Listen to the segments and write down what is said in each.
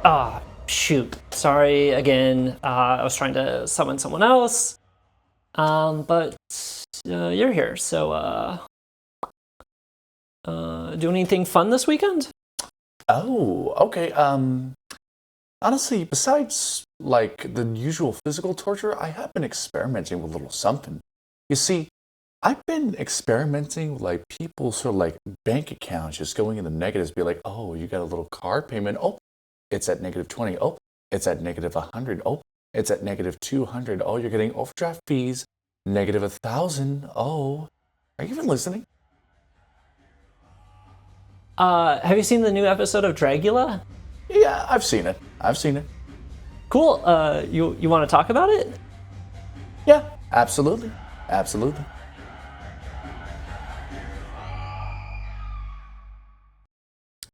Ah, shoot. Sorry again. I was trying to summon someone else. But you're here, so do anything fun this weekend? Oh, okay. Honestly, besides like the usual physical torture, I have been experimenting with a little something. You see, I've been experimenting with like people's sort of like bank accounts just going in the negatives, be like, oh, you got a little car payment. Oh, it's at negative 20. Oh, it's at negative 100. Oh, it's at negative 200. Oh, you're getting overdraft fees, negative 1,000. Oh, are you even listening? Have you seen the new episode of Dragula? Yeah, I've seen it. I've seen it. Cool. You want to talk about it? Yeah, absolutely. Absolutely.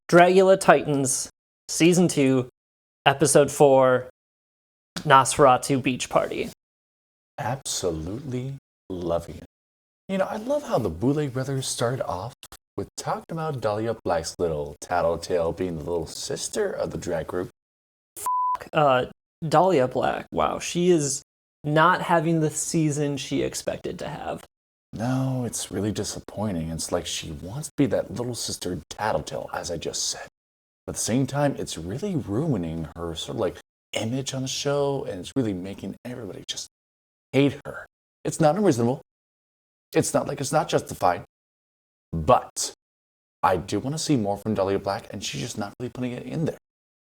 Dragula Titans, Season 2, Episode 4, Nosferatu Beach Party. Absolutely loving it. You know, I love how the Boulet brothers started off with talking about Dollya Black's little tattletale being the little sister of the drag group. Uh, Dollya Black, wow, she is not having the season she expected to have. No, it's really disappointing. It's like she wants to be that little sister tattletale, as I just said. But at the same time, it's really ruining her sort of like image on the show, and it's really making everybody just hate her. It's not unreasonable. It's not like it's not justified. But I do want to see more from Dollya Black, and she's just not really putting it in there.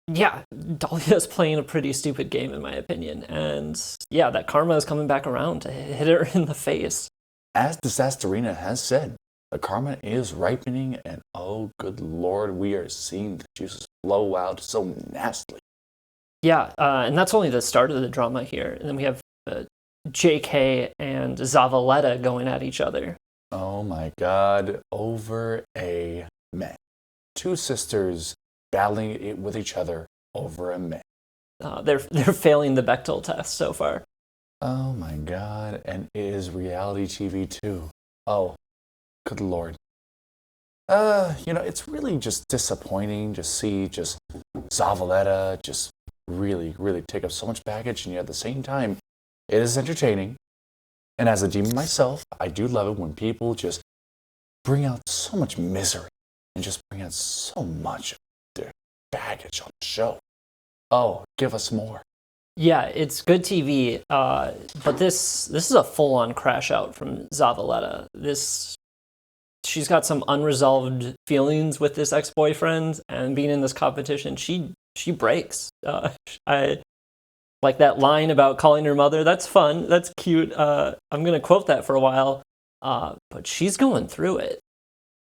Yeah, Dahlia's playing a pretty stupid game, in my opinion. And yeah, that karma is coming back around to hit her in the face. As Disastarina has said, the karma is ripening, and oh, good lord, we are seeing the juices flow out so nastily. Yeah, and that's only the start of the drama here. And then we have JK and Zavaleta going at each other. Oh my god, over a man. Two sisters battling it with each other over a man. They're failing the Bechtel test so far. Oh my god, and it is reality TV too. Oh, good lord. It's really just disappointing to see just Zavaleta just really take up so much baggage, and yet at the same time, it is entertaining. And as a demon myself, I do love it when people just bring out so much misery and just bring out so much of their baggage on the show. Oh, give us more. Yeah, it's good TV, but this is a full-on crash out from Zavaleta. She's got some unresolved feelings with this ex-boyfriend, and being in this competition, she breaks. I like that line about calling her mother. That's fun. That's cute. I'm gonna quote that for a while. But she's going through it.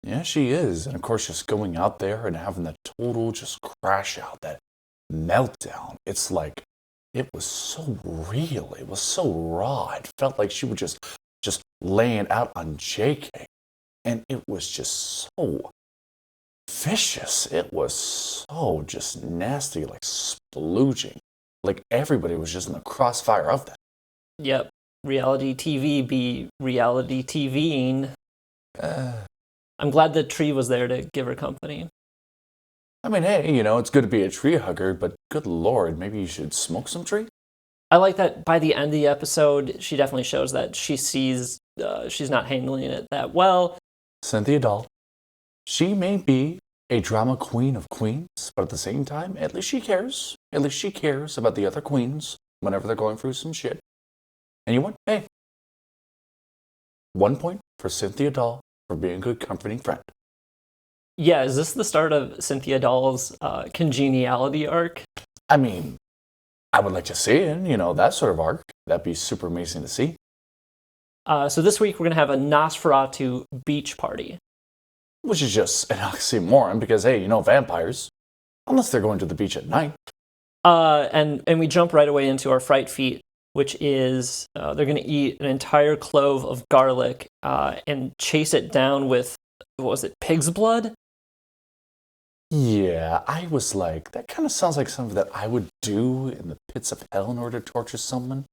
Yeah, she is. And of course, just going out there and having that total just crash out, that meltdown. It's like, it was so real. It was so raw. It felt like she was just laying out on JK. And it was just so vicious. It was so just nasty, like splooging. Like everybody was just in the crossfire of that. Yep, reality TV be reality TVing. I'm glad the tree was there to give her company. I mean, hey, it's good to be a tree hugger, but good lord, maybe you should smoke some tree? I like that by the end of the episode, she definitely shows that she sees she's not handling it that well. Cynthia Doll. She may be a drama queen of queens, but at the same time, at least she cares. At least she cares about the other queens whenever they're going through some shit. And you know what? Hey, 1 point for Cynthia Doll for being a good, comforting friend. Yeah, is this the start of Cynthia Doll's congeniality arc? I mean, I would like to see it, that sort of arc. That'd be super amazing to see. So this week we're going to have a Nosferatu beach party. Which is just an oxymoron because, hey, vampires, unless they're going to the beach at night. And we jump right away into our fright feat, which is they're going to eat an entire clove of garlic and chase it down with, what was it, pig's blood? Yeah, I was like, that kind of sounds like something that I would do in the pits of hell in order to torture someone.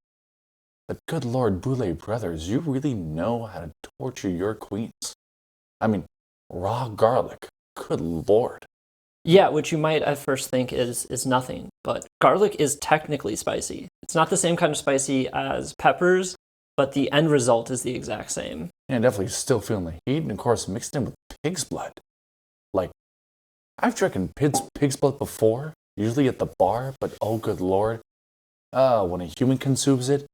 But good lord, Boulet brothers, you really know how to torture your queens. I mean, raw garlic, good lord. Yeah, which you might at first think is nothing, but garlic is technically spicy. It's not the same kind of spicy as peppers, but the end result is the exact same. And definitely still feeling the heat, and of course mixed in with pig's blood. Like, I've drinking pig's blood before, usually at the bar, but oh good lord, when a human consumes it,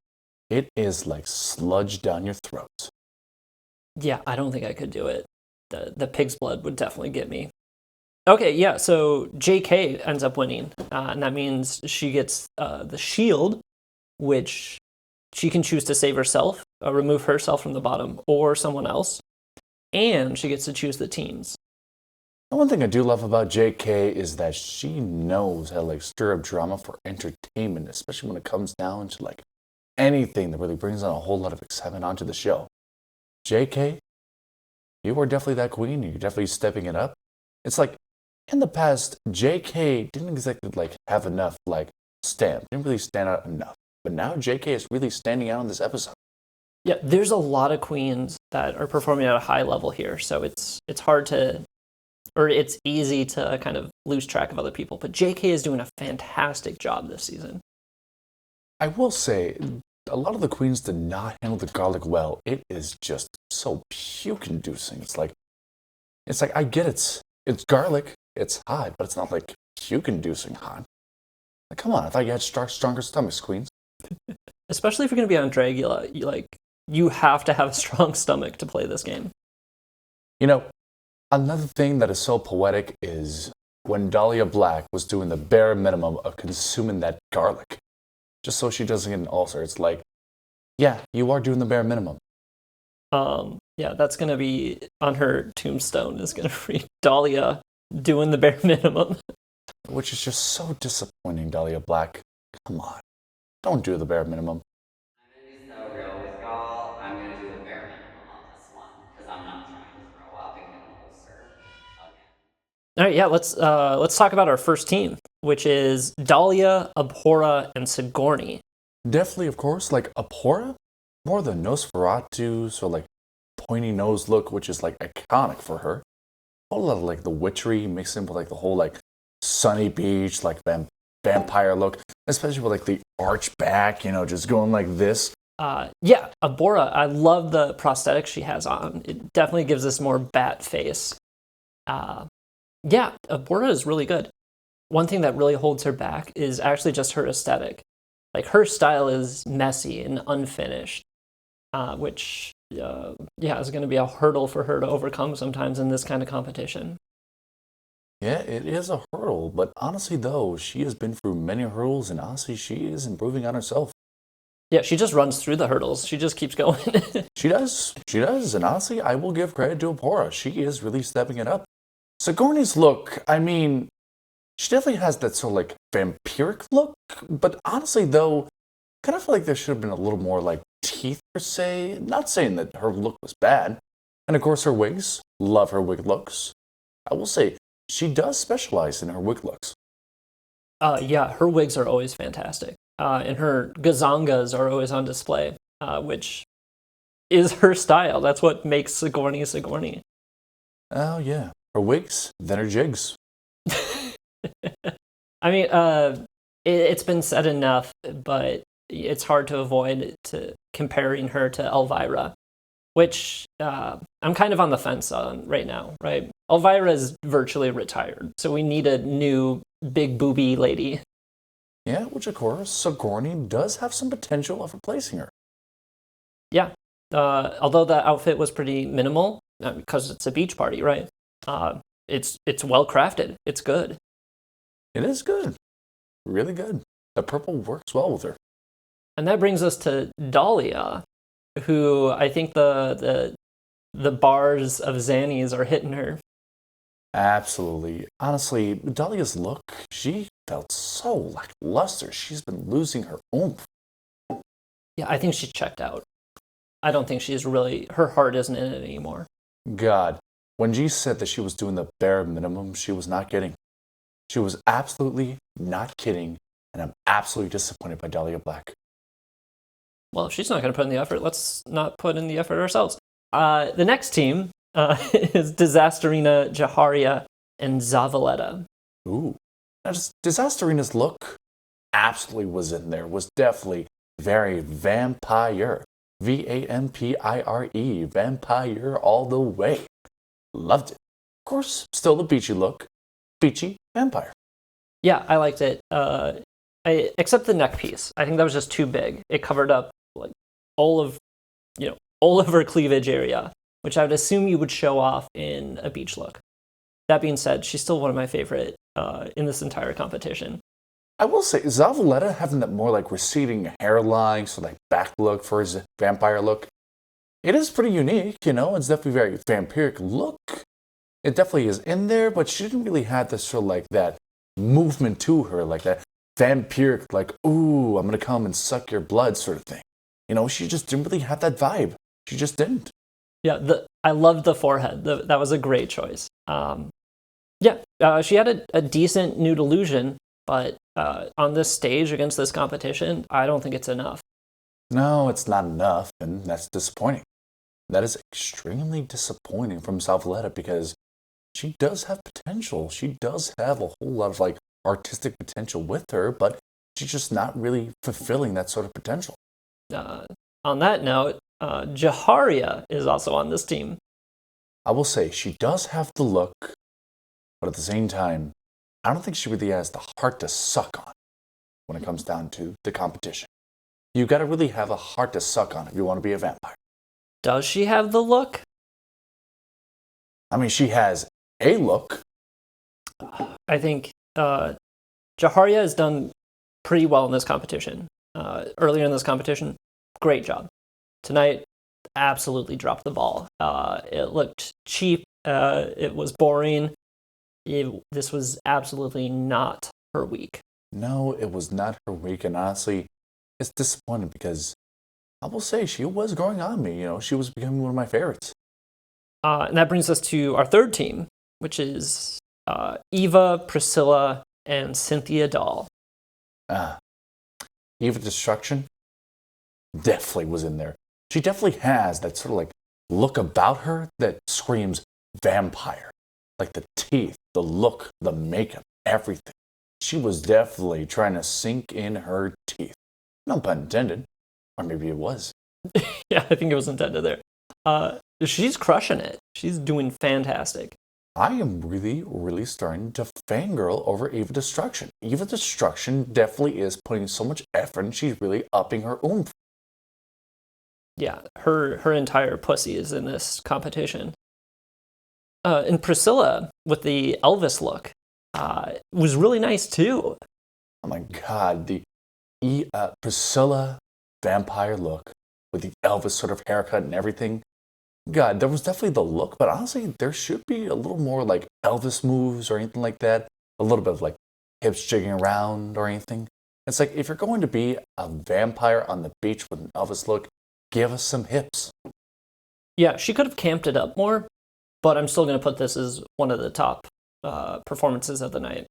it is like sludge down your throat. Yeah, I don't think I could do it. The pig's blood would definitely get me. Okay, yeah, so JK ends up winning, and that means she gets the shield, which she can choose to save herself, remove herself from the bottom, or someone else, and she gets to choose the teams. The one thing I do love about JK is that she knows how to like stir up drama for entertainment, especially when it comes down to like anything that really brings on a whole lot of excitement onto the show. JK, you are definitely that queen. You're definitely stepping it up. It's like in the past, JK didn't exactly like have enough like stamp, didn't really stand out enough. But now JK is really standing out in this episode. Yeah, there's a lot of queens that are performing at a high level here, so it's hard to, or it's easy to kind of lose track of other people. But JK is doing a fantastic job this season. I will say, a lot of the queens did not handle the garlic well. It is just so puke-inducing. It's like I get it's garlic, it's hot, but it's not like puke-inducing hot. Like, come on, I thought you had stronger stomachs, queens. Especially if you're going to be on Dragula, you have to have a strong stomach to play this game. You know, another thing that is so poetic is when Dollya Black was doing the bare minimum of consuming that garlic, just so she doesn't get an ulcer. It's like, yeah, you are doing the bare minimum. Yeah, that's going to be on her tombstone, is going to read Dollya doing the bare minimum. Which is just so disappointing, Dollya Black. Come on. Don't do the bare minimum. I'm gonna be so real with y'all. I'm gonna do the bare minimum on this one because I'm not trying to throw up and get an ulcer again. All right, yeah, let's talk about our first team, which is Dollya, Abhora, and Sigourney. Definitely, of course, like Abhora, more the Nosferatu, so like pointy nose look, which is like iconic for her. A whole lot of like the witchery mixed in with like the whole like sunny beach, like vampire look, especially with like the arch back, just going like this. Yeah, Abhora, I love the prosthetics she has on. It definitely gives this more bat face. Yeah, Abhora is really good. One thing that really holds her back is actually just her aesthetic. Like, her style is messy and unfinished, which, is going to be a hurdle for her to overcome sometimes in this kind of competition. Yeah, it is a hurdle, but honestly, though, she has been through many hurdles, and honestly, she is improving on herself. Yeah, she just runs through the hurdles. She just keeps going. She does, and honestly, I will give credit to Abhora. She is really stepping it up. Sigourney's look, I mean, she definitely has that sort of like vampiric look, but honestly, though, kind of feel like there should have been a little more like teeth per se. Not saying that her look was bad. And of course, her wigs, love her wig looks. I will say, she does specialize in her wig looks. Yeah, her wigs are always fantastic. And her gonzangas are always on display, which is her style. That's what makes Sigourney Sigourney. Oh, yeah. Her wigs, then her jigs. I mean, it's been said enough, but it's hard to avoid comparing her to Elvira, which I'm kind of on the fence on right now, right? Elvira is virtually retired, so we need a new big booby lady. Yeah, which of course, Sigourney does have some potential of replacing her. Yeah, although the outfit was pretty minimal, because it's a beach party, right? It's well crafted. It's good. It is good. Really good. The purple works well with her. And that brings us to Dollya, who I think the bars of Xannies are hitting her. Absolutely. Honestly, Dollya's look, she felt so lackluster. She's been losing her oomph. Yeah, I think she checked out. I don't think her heart isn't in it anymore. God, when G said that she was doing the bare minimum, she was not kidding. She was absolutely not kidding, and I'm absolutely disappointed by Dollya Black. Well, if she's not going to put in the effort, let's not put in the effort ourselves. The next team is Disasterina, Jaharia, and Zavaleta. Ooh. Now, just Disasterina's look absolutely was in there, was definitely very vampire. Vampire, vampire all the way. Loved it. Of course, still the beachy look. Beachy vampire. Yeah, I liked it. Except the neck piece. I think that was just too big. It covered up like all of her cleavage area, which I would assume you would show off in a beach look. That being said, she's still one of my favorite in this entire competition. I will say, Zavaleta having that more like receding hairline, so like back look for his vampire look, it is pretty unique, it's definitely very vampiric look. It definitely is in there, but she didn't really have this sort of like that movement to her, like that vampiric, like, ooh, I'm gonna come and suck your blood sort of thing. She just didn't really have that vibe. She just didn't. Yeah, I loved the forehead. That was a great choice. She had a decent nude illusion, but on this stage against this competition, I don't think it's enough. No, it's not enough, and that's disappointing. That is extremely disappointing from Zavaleta because she does have potential. She does have a whole lot of like artistic potential with her, but she's just not really fulfilling that sort of potential. On that note, Jaharia is also on this team. I will say she does have the look, but at the same time, I don't think she really has the heart to suck on when it comes down to the competition. You got to really have a heart to suck on if you want to be a vampire. Does she have the look? I mean, she has a look. I think Jaharia has done pretty well in this competition. Earlier in this competition, great job. Tonight, absolutely dropped the ball. It looked cheap. It was boring. This was absolutely not her week. No, it was not her week, and honestly, it's disappointing because I will say she was growing on me. She was becoming one of my favorites. And that brings us to our third team, which is Eva, Priscilla, and Cynthia Doll. Eva Destruction definitely was in there. She definitely has that sort of like look about her that screams vampire. Like the teeth, the look, the makeup, everything. She was definitely trying to sink in her teeth. No pun intended. Or maybe it was. Yeah, I think it was intended there. She's crushing it. She's doing fantastic. I am really, really starting to fangirl over Eva Destruction. Eva Destruction definitely is putting so much effort and she's really upping her oomph. Yeah, her entire pussy is in this competition. And Priscilla, with the Elvis look, was really nice too. Oh my god, the Priscilla vampire look with the Elvis sort of haircut and everything. God, there was definitely the look, but honestly, there should be a little more like Elvis moves or anything like that. A little bit of like hips jigging around or anything. It's like if you're going to be a vampire on the beach with an Elvis look, give us some hips. Yeah, she could have camped it up more, but I'm still going to put this as one of the top performances of the night.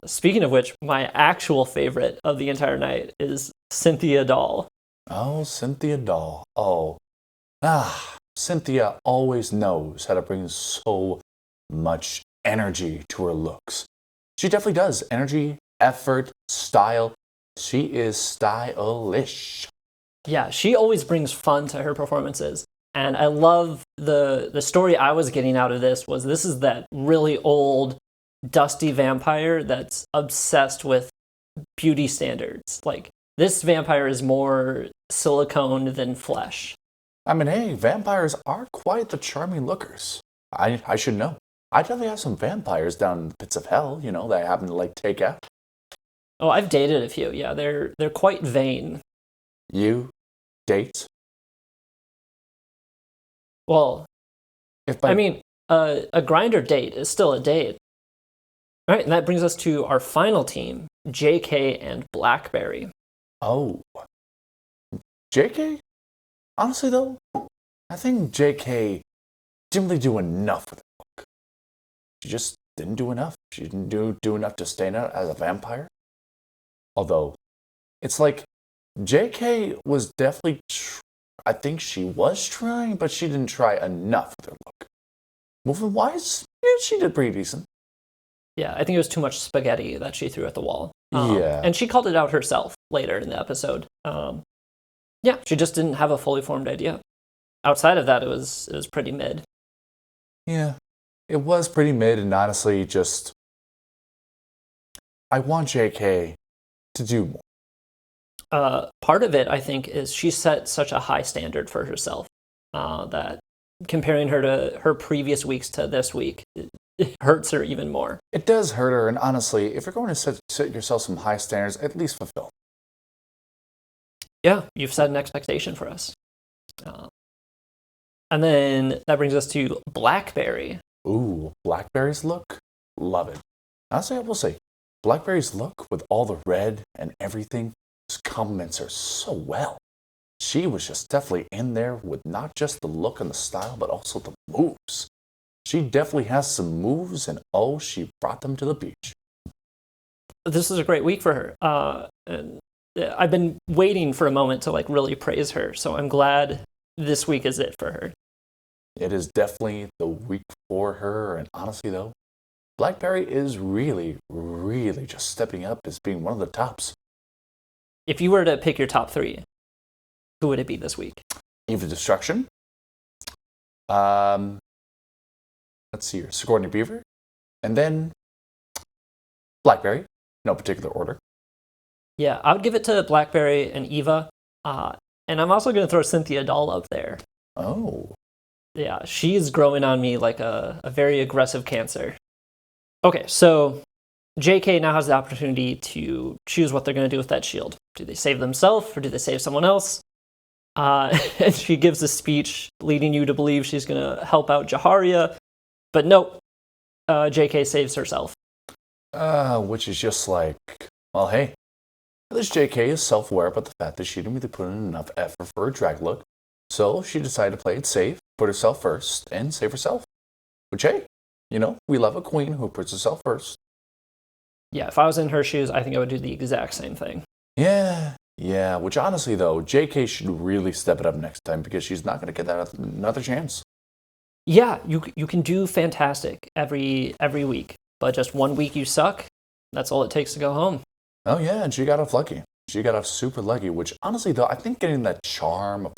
Speaking of which, my actual favorite of the entire night is Cynthia Doll. Oh, Cynthia Doll. Oh. Cynthia always knows how to bring so much energy to her looks. She definitely does. Energy, effort, style. She is stylish. Yeah, she always brings fun to her performances. And I love the story I was getting out of this is that really old, dusty vampire that's obsessed with beauty standards. Like, this vampire is more silicone than flesh. I mean, hey, vampires are quite the charming lookers. I should know. I definitely have some vampires down in the pits of hell, that I happen to like take out. Oh, I've dated a few. Yeah, they're quite vain. You date? Well, a grinder date is still a date. All right, and that brings us to our final team, JK and Blackberry. Oh. JK? Honestly, though, I think JK didn't really do enough with the look. She just didn't do enough. She didn't do enough to stand out as a vampire. Although, it's like JK was definitely, I think she was trying, but she didn't try enough with her look. Movement-wise, yeah, she did pretty decent. Yeah, I think it was too much spaghetti that she threw at the wall. Yeah. And she called it out herself later in the episode. Yeah, she just didn't have a fully formed idea. Outside of that, it was pretty mid. Yeah, it was pretty mid, and honestly, just I want JK to do more. Part of it, I think, is she set such a high standard for herself that comparing her to her previous weeks to this week, it hurts her even more. It does hurt her, and honestly, if you're going to set yourself some high standards, at least fulfill. Yeah, you've set an expectation for us. And then that brings us to Blackberry. Ooh, Blackberry's look? Love it. Honestly, I will say, Blackberry's look with all the red and everything just complements her so well. She was just definitely in there with not just the look and the style, but also the moves. She definitely has some moves, and oh, she brought them to the beach. This is a great week for her. And I've been waiting for a moment to really praise her, so I'm glad this week is it for her. It is definitely the week for her, and honestly though, Blackberry is really, really just stepping up as being one of the tops. If you were to pick your top 3, who would it be this week? Eve of Destruction. Let's see here. Sigourney Beaver. And then Blackberry. No particular order. Yeah, I would give it to Blackberry and Eva. And I'm also going to throw Cynthia Doll up there. Oh. Yeah, she's growing on me like a very aggressive cancer. Okay, so JK now has the opportunity to choose what they're going to do with that shield. Do they save themselves or do they save someone else? And she gives a speech leading you to believe she's going to help out Jaharia. But nope, JK saves herself. Which is just like, well, hey, at least JK is self-aware about the fact that she didn't really put in enough effort for her Dragula. So she decided to play it safe, put herself first, and save herself. Which, hey, we love a queen who puts herself first. Yeah, if I was in her shoes, I think I would do the exact same thing. Yeah, which honestly, though, JK should really step it up next time because she's not going to get that another chance. Yeah, you can do fantastic every week, but just one week you suck, that's all it takes to go home. Oh, yeah, and she got off lucky. She got off super lucky, which honestly, though, I think getting that charm of,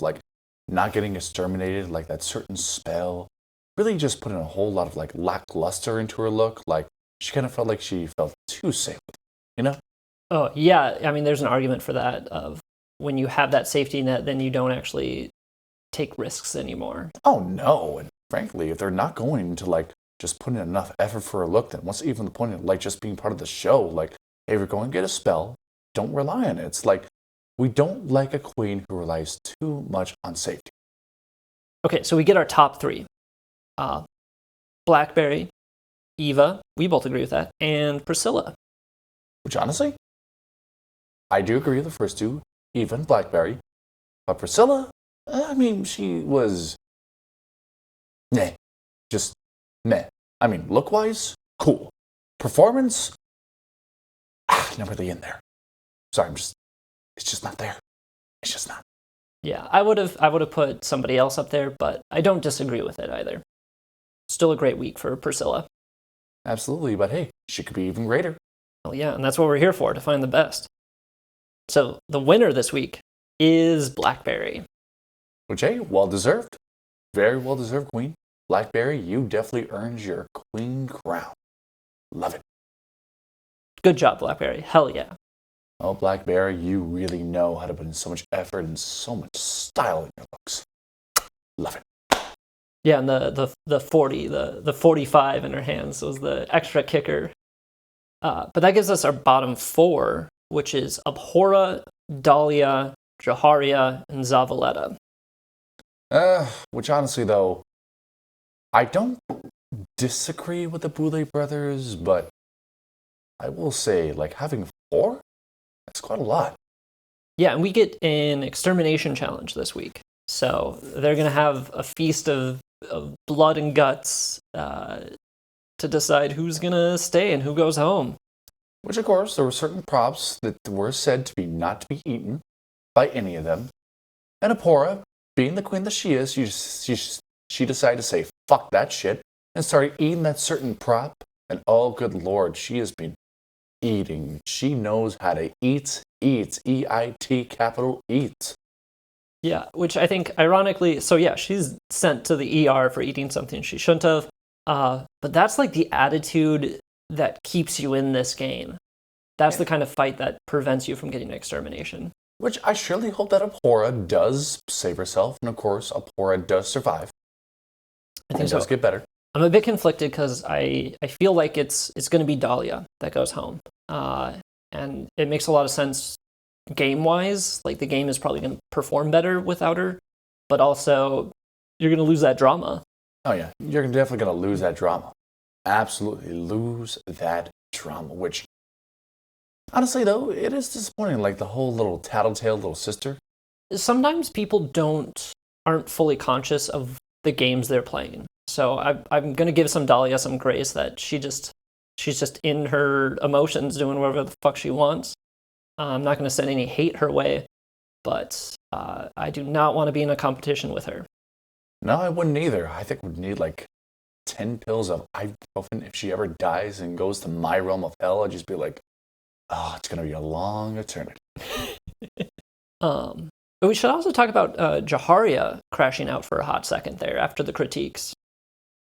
not getting exterminated, that certain spell, really just put in a whole lot of, lackluster into her look. She kind of felt like she felt too safe with it, Oh, yeah. I mean, there's an argument for that of when you have that safety net, then you don't actually take risks anymore. Oh, no. And frankly, if they're not going to, just put in enough effort for a look, then what's even the point of, just being part of the show? Hey, if you're going to get a spell, don't rely on it. It's we don't like a queen who relies too much on safety. Okay, so we get our top 3. Blackberry, Eva, we both agree with that, and Priscilla. Which honestly, I do agree with the first 2, Eva and Blackberry. But Priscilla, I mean, she was meh. Just meh. I mean, look-wise, cool. Performance, not really in there. Sorry, it's just not there. It's just not. Yeah, I would have put somebody else up there, but I don't disagree with it either. Still a great week for Priscilla. Absolutely, but hey, she could be even greater. Well, yeah, and that's what we're here for, to find the best. So the winner this week is Blackberry. Which, hey, well-deserved. Very well-deserved queen. Blackberry, you definitely earned your queen crown. Love it. Good job, Blackberry. Hell yeah. Oh, Blackberry, you really know how to put in so much effort and so much style in your looks. Love it. Yeah, and the 40, the 45 in her hands was the extra kicker. But that gives us our bottom 4, which is Abhora, Dollya, Jaharia, and Zavaleta. Which honestly, though, I don't disagree with the Boulet brothers, but I will say, having 4, that's quite a lot. Yeah, and we get an extermination challenge this week. So they're going to have a feast of blood and guts to decide who's going to stay and who goes home. Which, of course, there were certain props that were said to be not to be eaten by any of them. And Abhora, being the queen that she is, she decided to say, fuck that shit, and started eating that certain prop And oh, good Lord, she has been eating. She knows how to eat, E-I-T, capital eat. Yeah, which I think, ironically, so yeah, she's sent to the ER for eating something she shouldn't have. But that's like the attitude that keeps you in this game. That's the kind of fight that prevents you from getting extermination. Which I surely hope that Abhora does save herself. And of course, Abhora does survive. I think it does get better. I'm a bit conflicted because I feel like it's going to be Dollya that goes home. And it makes a lot of sense game-wise. Like, the game is probably going to perform better without her. But also, you're going to lose that drama. Oh, yeah. You're definitely going to lose that drama. Absolutely lose that drama. Which, honestly, though, it is disappointing. Like, the whole little tattletale little sister. Sometimes people aren't fully conscious of the games they're playing. So I'm going to give Dollya some grace that she's just in her emotions doing whatever the fuck she wants. I'm not going to send any hate her way, but I do not want to be in a competition with her. No, I wouldn't either. I think we'd need like 10 pills of ibuprofen if she ever dies and goes to my realm of hell. I'd just be like, oh, it's going to be a long eternity. But we should also talk about Jaharia crashing out for a hot second there after the critiques.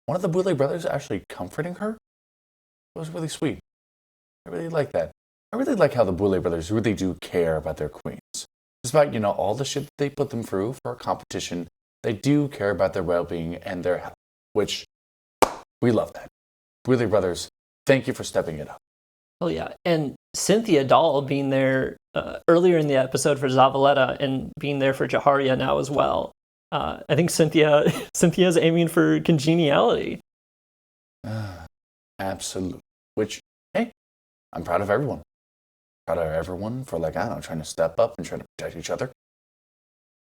One of the Boulet brothers actually comforting her. It was really sweet. I really like that. I really like how the Boulet brothers really do care about their queens. Despite, all the shit that they put them through for a competition, they do care about their well-being and their health, which we love that. Boulet brothers, thank you for stepping it up. Oh yeah, and Cynthia Doll being there earlier in the episode for Zavaleta and being there for Jaharia now as well. I think Cynthia's aiming for congeniality. Absolutely. Which, hey, I'm proud of everyone. Proud of everyone for, trying to step up and trying to protect each other.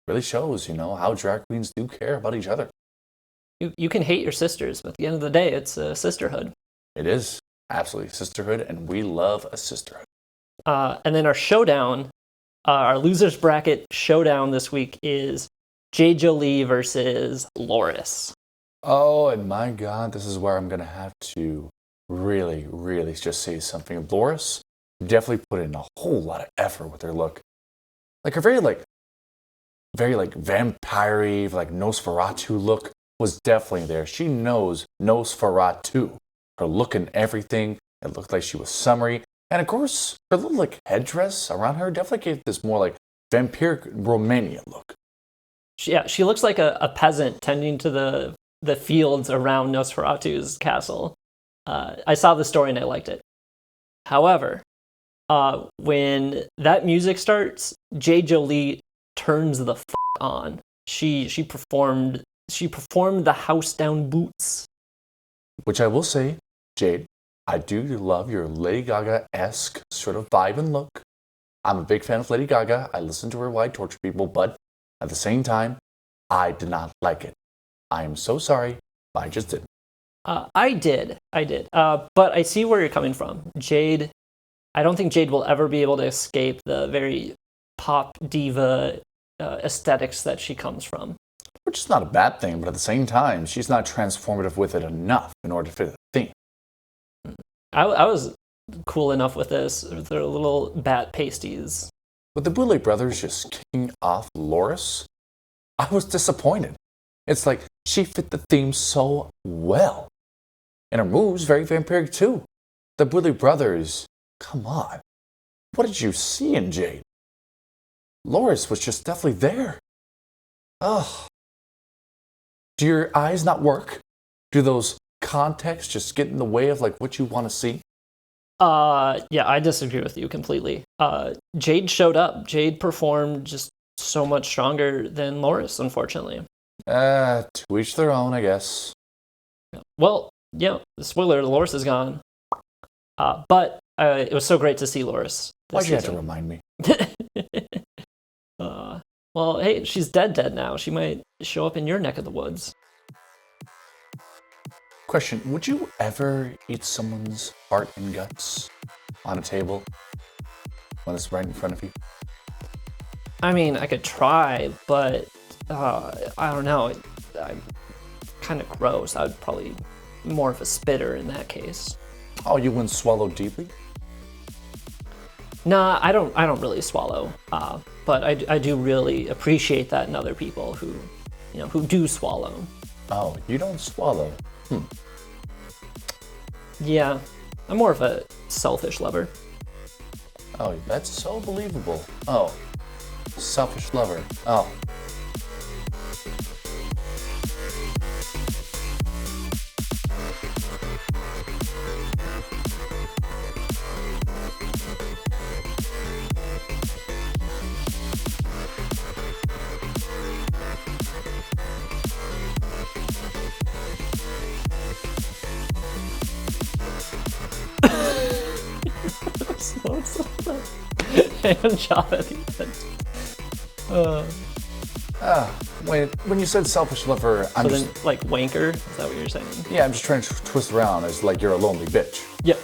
Really shows, how drag queens do care about each other. You can hate your sisters, but at the end of the day, it's a sisterhood. It is. Absolutely. Sisterhood, and we love a sisterhood. And then our showdown, our losers bracket showdown this week is Jade Jolie versus Loris. Oh, and my God, this is where I'm going to have to really, really just say something. Loris definitely put in a whole lot of effort with her look. Like, her very vampire-y, Nosferatu look was definitely there. She knows Nosferatu. Her look and everything, it looked like she was summery. And of course, her little headdress around her definitely gave this more vampiric Romania look. She looks like a peasant tending to the fields around Nosferatu's castle. I saw the story and I liked it. However, when that music starts, Jade Jolie turns the on. She performed the house down boots. Which I will say, Jade, I do love your Lady Gaga-esque sort of vibe and look. I'm a big fan of Lady Gaga. I listen to her while I torture people, but at the same time, I did not like it. I am so sorry, but I just didn't. I did. But I see where you're coming from. Jade, I don't think Jade will ever be able to escape the very pop diva aesthetics that she comes from. Which is not a bad thing, but at the same time, she's not transformative with it enough in order to fit the theme. I was cool enough with this, with their little bat pasties. With the Boulet brothers just kicking off Loris, I was disappointed. It's like she fit the theme so well. And her moves, very vampiric too. The Boulet brothers, come on. What did you see in Jade? Loris was just definitely there. Ugh. Do your eyes not work? Do those contexts just get in the way of what you want to see? Yeah, I disagree with you completely. Jade showed up. Jade performed just so much stronger than Loris, unfortunately. To each their own, I guess. Well, spoiler, Loris is gone. But it was so great to see Loris. Why'd you have to remind me? Well, hey, she's dead now. She might show up in your neck of the woods. Question, would you ever eat someone's heart and guts on a table when it's right in front of you? I mean, I could try, but I don't know. I'm kind of gross. I'd probably more of a spitter in that case. Oh, you wouldn't swallow deeply? Nah, I don't really swallow. But I do really appreciate that in other people who, who do swallow. Oh, you don't swallow. Yeah, I'm more of a selfish lover. Oh, that's so believable. Oh, selfish lover. Oh. Hand job at the end. Wait, when you said selfish lover, I'm So just... then, like, wanker? Is that what you're saying? Yeah, I'm just trying to twist around as like you're a lonely bitch. Yep.